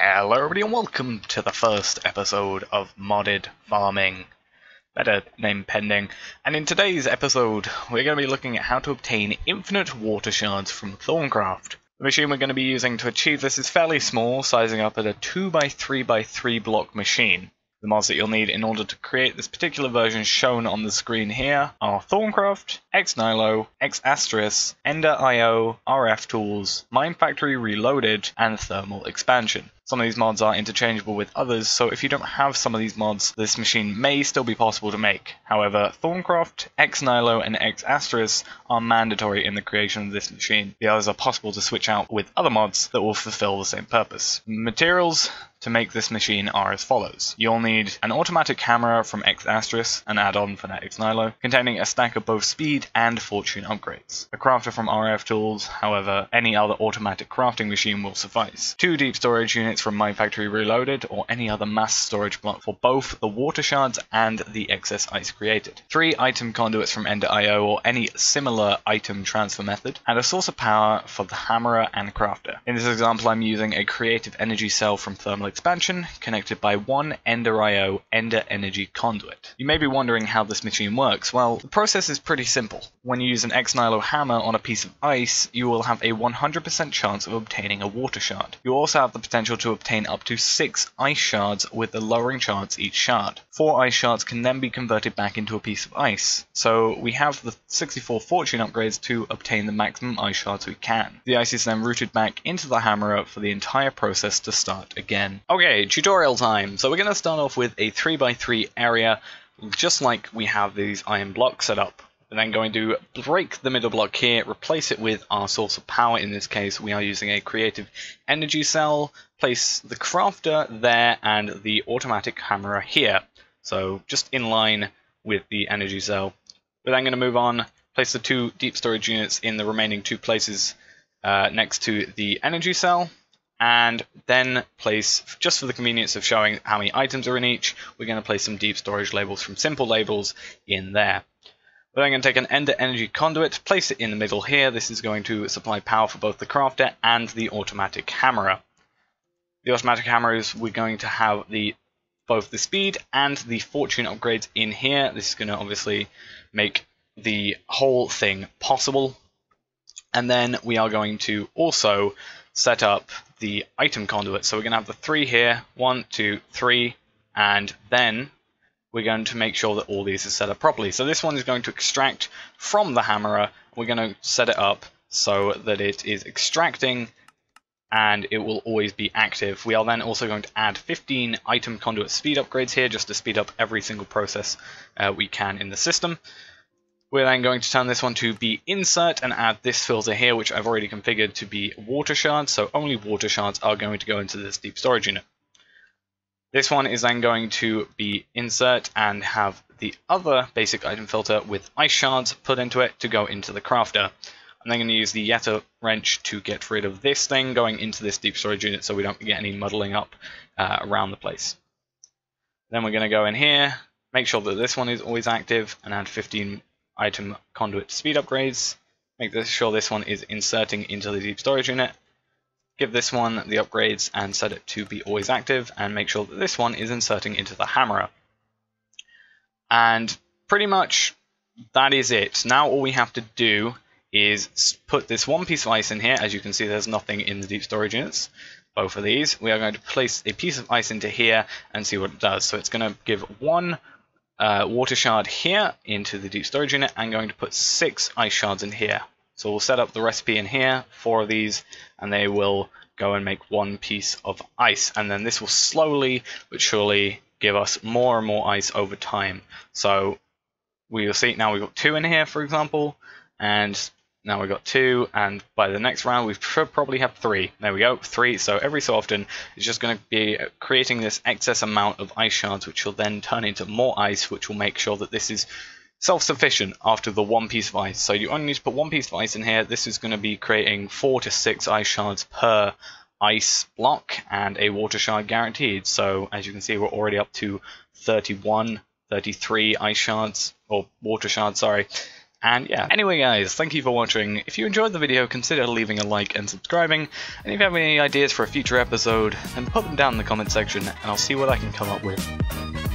Hello everybody and welcome to the first episode of Modded Farming. Better name pending. And in today's episode we're going to be looking at how to obtain infinite water shards from Thaumcraft. The machine we're going to be using to achieve this is fairly small, sizing up at a 2x3x3 block machine. The mods that you'll need in order to create this particular version shown on the screen here are Thaumcraft, Nihilo, Astris, Ender.io, RF Tools, Minefactory Reloaded, and Thermal Expansion. Some of these mods are interchangeable with others, so if you don't have some of these mods, this machine may still be possible to make. However, Thaumcraft, Nihilo, and Astris are mandatory in the creation of this machine. The others are possible to switch out with other mods that will fulfill the same purpose. Materials to make this machine are as follows. You'll need an automatic hammer from Astris, an add-on for Nihilo, containing a stack of both speed and fortune upgrades. A crafter from RF Tools, however, any other automatic crafting machine will suffice. 2 deep storage units from Minefactory Reloaded, or any other mass storage block for both the water shards and the excess ice created. 3 item conduits from Ender.io, or any similar item transfer method, and a source of power for the hammerer and crafter. In this example I'm using a creative energy cell from Thermal Expansion, connected by one Ender.io Ender Energy Conduit. You may be wondering how this machine works. Well, the process is pretty simple. When you use an Nihilo hammer on a piece of ice, you will have a 100% chance of obtaining a water shard. You also have the potential to obtain up to 6 ice shards with a lowering chance each shard. 4 ice shards can then be converted back into a piece of ice, so we have the 64 fortune upgrades to obtain the maximum ice shards we can. The ice is then routed back into the hammerer for the entire process to start again. Okay, tutorial time. So we're going to start off with a 3x3 area, just like we have these iron blocks set up. We're then going to break the middle block here, replace it with our source of power. In this case, we are using a creative energy cell, place the crafter there and the automatic hammerer here. So just in line with the energy cell. We're then going to move on, place the 2 deep storage units in the remaining 2 places next to the energy cell. And then place, just for the convenience of showing how many items are in each, we're going to place some deep storage labels from simple labels in there. We're then going to take an Ender Energy Conduit, place it in the middle here. This is going to supply power for both the crafter and the automatic hammerer. The automatic hammerers, we're going to have both the speed and the fortune upgrades in here. This is going to obviously make the whole thing possible. And then we are going to also set up the item conduit. So we're going to have the 3 here, 1, 2, 3, and then we're going to make sure that all these are set up properly. So this one is going to extract from the hammerer. We're going to set it up so that it is extracting and it will always be active. We are then also going to add 15 item conduit speed upgrades here just to speed up every single process we can in the system. We're then going to turn this one to be insert and add this filter here, which I've already configured to be water shards, so only water shards are going to go into this deep storage unit. This one is then going to be insert and have the other basic item filter with ice shards put into it to go into the crafter. I'm then going to use the Yeta wrench to get rid of this thing going into this deep storage unit so we don't get any muddling up around the place. Then we're going to go in here, make sure that this one is always active, and add 15 item conduit speed upgrades. Make sure this one is inserting into the deep storage unit. Give this one the upgrades and set it to be always active, and make sure that this one is inserting into the hammerer. And pretty much that is it. Now all we have to do is put this one piece of ice in here. As you can see, there's nothing in the deep storage units. Both of these. We are going to place a piece of ice into here and see what it does. So it's going to give 1 water shard here into the deep storage unit, and going to put 6 ice shards in here. So we'll set up the recipe in here, 4 of these, and they will go and make 1 piece of ice. And then this will slowly but surely give us more and more ice over time. So we'll see now we've got 2 in here, for example, and now we've got 2, and by the next round we should probably have 3. There we go, 3. So every so often it's just going to be creating this excess amount of ice shards, which will then turn into more ice, which will make sure that this is self-sufficient after the 1 piece of ice. So you only need to put 1 piece of ice in here. This is going to be creating 4 to 6 ice shards per ice block, and a water shard guaranteed. So as you can see, we're already up to 31, 33 ice shards, or water shards, sorry. And yeah, anyway guys, thank you for watching. If you enjoyed the video, consider leaving a like and subscribing, and if you have any ideas for a future episode, then put them down in the comment section and I'll see what I can come up with.